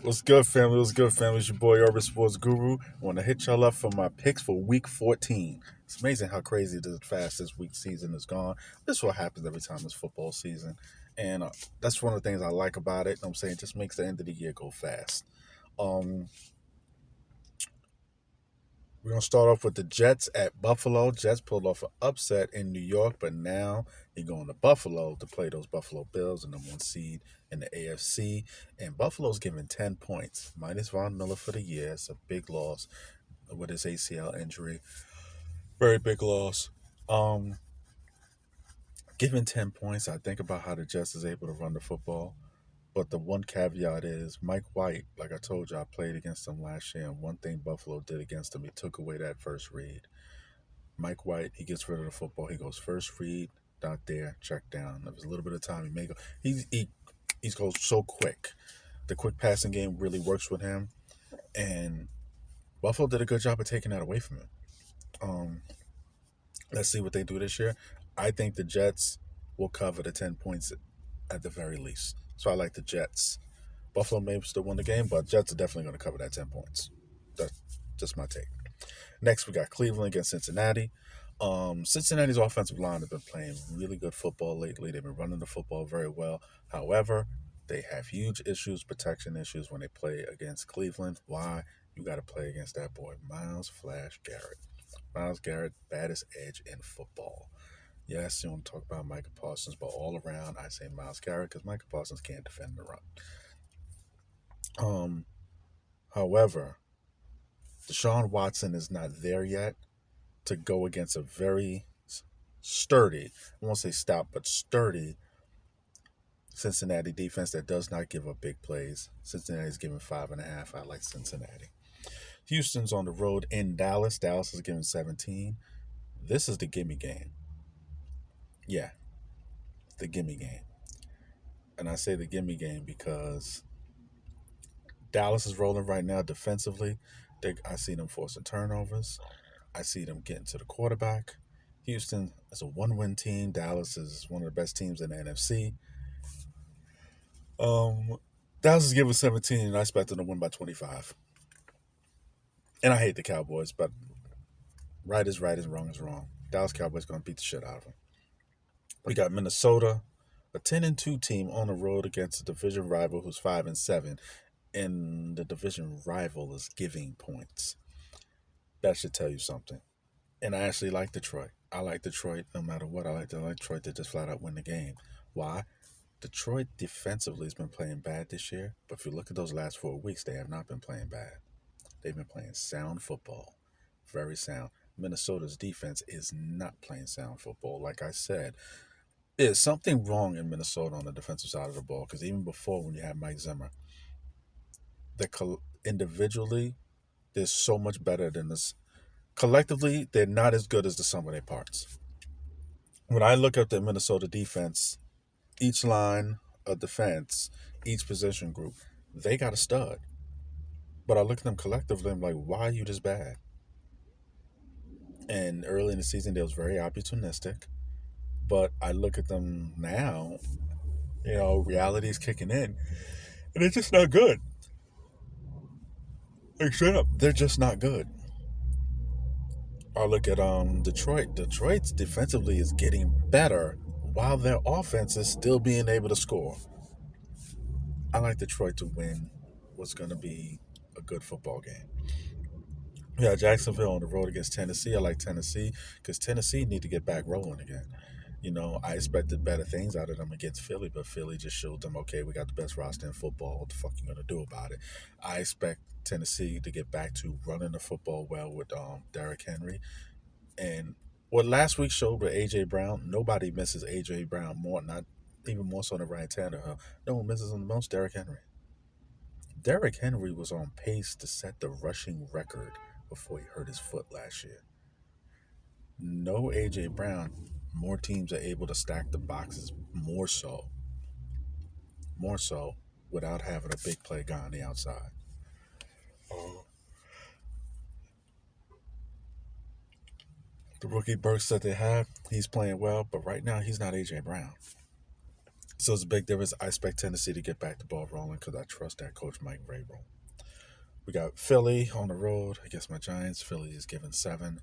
What's good, family? What's good, family? It's your boy, Urban Sports Guru. I want to hit y'all up for my picks for Week 14. It's amazing how crazy fast this week season is gone. This is what happens every time it's football season, and that's one of the things I like about it. I'm saying it just makes the end of the year go fast. Um, we're gonna start off with the Jets at Buffalo. Jets pulled off an upset in New York, but now they're going to Buffalo to play those Buffalo Bills, the number one seed in the AFC. And Buffalo's given 10 points, minus Von Miller for the year. It's a big loss with his ACL injury. Very big loss. Um, Given 10 points, I think about how the Jets is able to run the football. But the one caveat is Mike White, like I told you, I played against him last year, and one thing Buffalo did against him, he took away that first read. Mike White, he gets rid of the football. He goes first read, not there, check down. There's a little bit of time he may go. He goes so quick. The quick passing game really works with him, and Buffalo did a good job of taking that away from him. Um, let's see what they do this year. I think the Jets will cover the 10 points at the very least. So I like the Jets. Buffalo may still win the game, but Jets are definitely going to cover that 10 points. That's just my take. Next, we got Cleveland against Cincinnati. Cincinnati's offensive line has been playing really good football lately. They've been running the football very well. However, they have huge issues, protection issues when they play against Cleveland. Why? You got to play against that boy, Miles Flash Garrett. Miles Garrett, baddest edge in football. Yes, you want to talk about Micah Parsons, but all around, I say Miles Garrett because Micah Parsons can't defend the run. Um, However, Deshaun Watson is not there yet to go against a very sturdy, I won't say stout, but sturdy Cincinnati defense that does not give up big plays. Cincinnati's giving 5.5. I like Cincinnati. Houston's on the road in Dallas. Dallas is giving 17. This is the gimme game. Yeah, the gimme game. And I say the gimme game because Dallas is rolling right now defensively. I see them forcing turnovers. I see them getting to the quarterback. Houston is a one-win team. Dallas is one of the best teams in the NFC. Um, Dallas is giving 17, and I expect them to win by 25. And I hate the Cowboys, but right is right and wrong is wrong. Dallas Cowboys going to beat the shit out of them. We got Minnesota, a 10-2 team on the road against a division rival who's 5-7, and the division rival is giving points. That should tell you something. And I actually like Detroit. I like Detroit no matter what. I like Detroit to just flat out win the game. Why? Detroit defensively has been playing bad this year, but if you look at those last 4 weeks, they have not been playing bad. They've been playing sound football, very sound. Minnesota's defense is not playing sound football. Like I said, there's something wrong in Minnesota on the defensive side of the ball because even before when you had Mike Zimmer, individually, they're so much better than this. Collectively, they're not as good as the sum of their parts. When I look at the Minnesota defense, each line of defense, each position group, they got a stud. But I look at them collectively, I'm like, why are you this bad? And early in the season, they was very opportunistic. But I look at them now, reality is kicking in, and they're just not good. Like, straight up, they're just not good. I look at Detroit. Detroit's defensively is getting better while their offense is still being able to score. I like Detroit to win what's going to be a good football game. Yeah, Jacksonville on the road against Tennessee. I like Tennessee because Tennessee need to get back rolling again. I expected better things out of them against Philly, but Philly just showed them, okay, we got the best roster in football. What the fuck you gonna do about it? I expect Tennessee to get back to running the football well with Derrick Henry. And what last week showed with AJ Brown, nobody misses AJ Brown more, not even more so than Ryan Tannehill. No one misses him the most, Derrick Henry. Derrick Henry was on pace to set the rushing record before he hurt his foot last year. No AJ Brown, more teams are able to stack the boxes more so without having a big play guy on the outside. The rookie Burks that they have, he's playing well, but right now he's not AJ Brown. So it's a big difference. I expect Tennessee to get back the ball rolling because I trust that coach Mike Vrabel. We got Philly on the road against my Giants. Philly is given 7.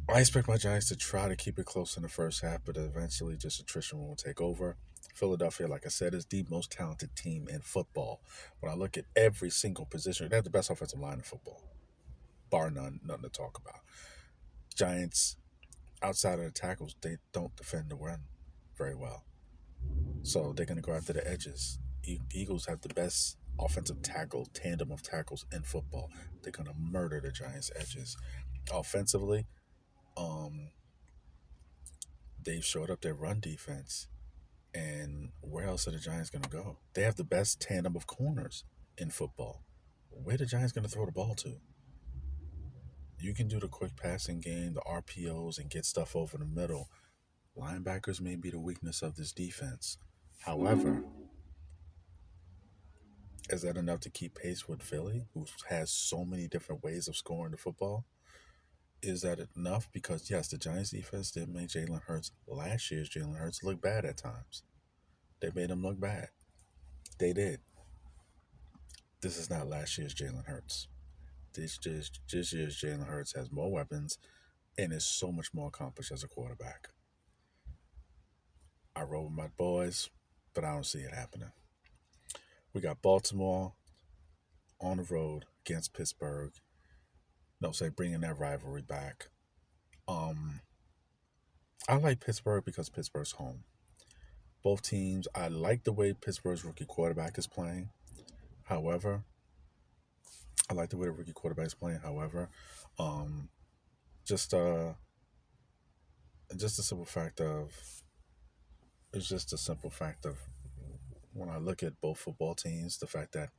I expect my Giants to try to keep it close in the first half, but eventually just attrition will take over. Philadelphia, like I said, is the most talented team in football. When I look at every single position, they have the best offensive line in football, bar none, nothing to talk about. Giants, outside of the tackles, they don't defend the run very well. So they're going to go after the edges. Eagles have the best offensive tackle, tandem of tackles in football. They're going to murder the Giants' edges. Offensively, um, they've showed up their run defense. And where else are the Giants going to go? They have the best tandem of corners in football. Where are the Giants going to throw the ball to? You can do the quick passing game, the RPOs, and get stuff over the middle. Linebackers may be the weakness of this defense. However, is that enough to keep pace with Philly, who has so many different ways of scoring the football? Is that enough? Because, yes, the Giants defense did make Jalen Hurts, last year's Jalen Hurts, look bad at times. They made him look bad. They did. This is not last year's Jalen Hurts. This year's Jalen Hurts has more weapons and is so much more accomplished as a quarterback. I roll with my boys, but I don't see it happening. We got Baltimore on the road against Pittsburgh. No, say bringing that rivalry back. Um, I like Pittsburgh because Pittsburgh's home. Both teams, I like the way Pittsburgh's rookie quarterback is playing. However, I like the way the rookie quarterback is playing. However, um, just uh, just a simple fact of it's just a simple fact of when I look at both football teams, the fact that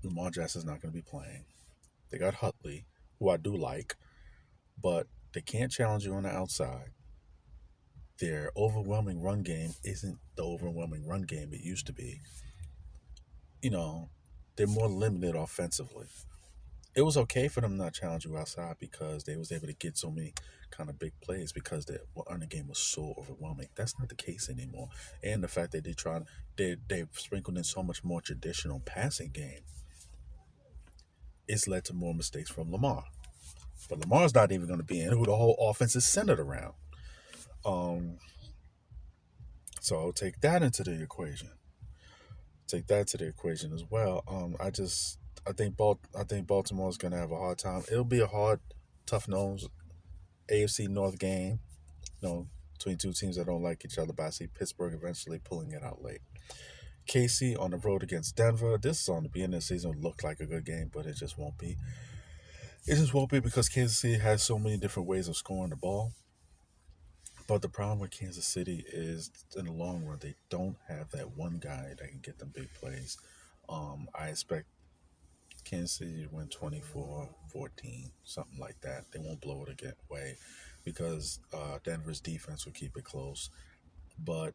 Lamar Jackson's not going to be playing. They got Huntley, who I do like, but they can't challenge you on the outside. Their overwhelming run game isn't the overwhelming run game it used to be. You know, they're more limited offensively. It was okay for them not challenge you outside because they was able to get so many kind of big plays because the running game was so overwhelming. That's not the case anymore. And the fact that they've sprinkled in so much more traditional passing game, it's led to more mistakes from Lamar. But Lamar's not even going to be in who the whole offense is centered around. Um, so I'll take that into the equation. Take that to the equation as well. I think Baltimore's going to have a hard time. It'll be a hard, tough nose AFC North game. You know, between two teams that don't like each other. But I see Pittsburgh eventually pulling it out late. KC on the road against Denver. This is on the beginning of the season looked like a good game, but it just won't be. It just won't be because Kansas City has so many different ways of scoring the ball. But the problem with Kansas City is, in the long run, they don't have that one guy that can get them big plays. I expect Kansas City to win 24-14, something like that. They won't blow it again away because Denver's defense will keep it close. But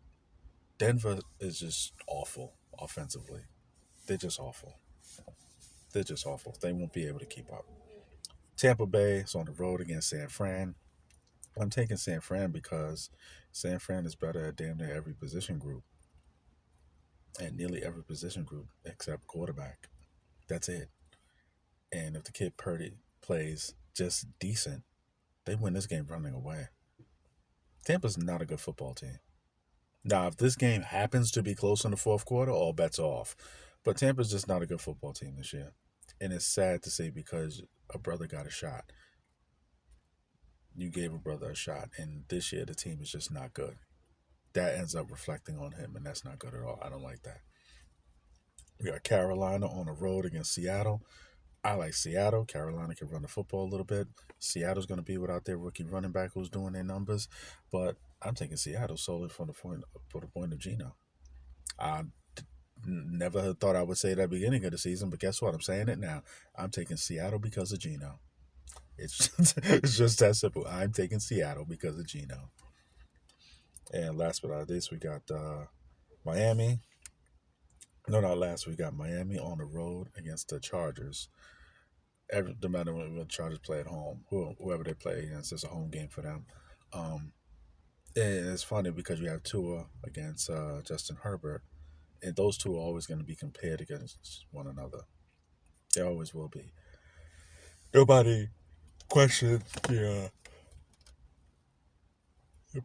Denver is just awful offensively. They're just awful. They're just awful. They won't be able to keep up. Tampa Bay is on the road against San Fran. I'm taking San Fran because San Fran is better at damn near every position group, and nearly every position group except quarterback. That's it. And if the kid Purdy plays just decent, they win this game running away. Tampa's not a good football team. Now, if this game happens to be close in the fourth quarter, all bets are off. But Tampa's just not a good football team this year. And it's sad to say because a brother got a shot. You gave a brother a shot, and this year the team is just not good. That ends up reflecting on him, and that's not good at all. I don't like that. We got Carolina on the road against Seattle. I like Seattle. Carolina can run the football a little bit. Seattle's going to be without their rookie running back who's doing their numbers, but I'm taking Seattle solely for the point of Geno. I never thought I would say that at the beginning of the season, but guess what? I'm saying it now. I'm taking Seattle because of Geno. It's just that simple. I'm taking Seattle because of Geno. And last but not least, we got Miami. No, not last. We got Miami on the road against the Chargers. No matter when the Chargers play at home, whoever they play against, it's a home game for them. And it's funny because you have Tua against Justin Herbert, and those two are always going to be compared against one another. They always will be. Nobody questioned the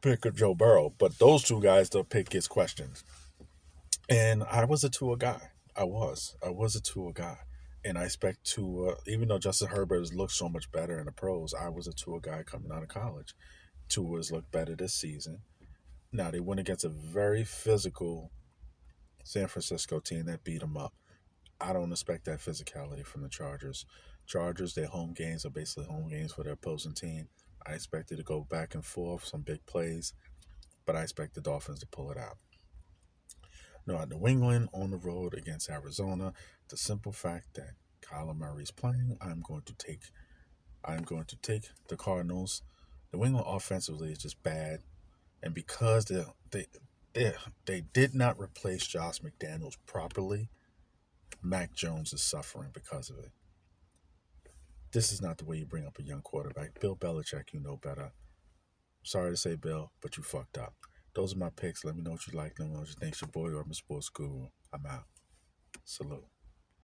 pick of Joe Burrow, but those two guys, the pick gets questioned. And I was a Tua guy. I was a Tua guy. And I expect Tua, even though Justin Herbert has looked so much better in the pros, I was a Tua guy coming out of college. Tua's looked better this season. Now, they went against a very physical San Francisco team that beat them up. I don't expect that physicality from the Chargers. Chargers, their home games are basically home games for their opposing team. I expect it to go back and forth, some big plays, but I expect the Dolphins to pull it out. No, New England on the road against Arizona. The simple fact that Kyler Murray's playing, I'm going to take the Cardinals. New England offensively is just bad, and because they they did not replace Josh McDaniels properly, Mac Jones is suffering because of it. This is not the way you bring up a young quarterback. Bill Belichick, you know better. Sorry to say, Bill, but you fucked up. Those are my picks. Let me know what you like. Let me know what you think. It's your boy, Urban Sports Guru. I'm out. Salute.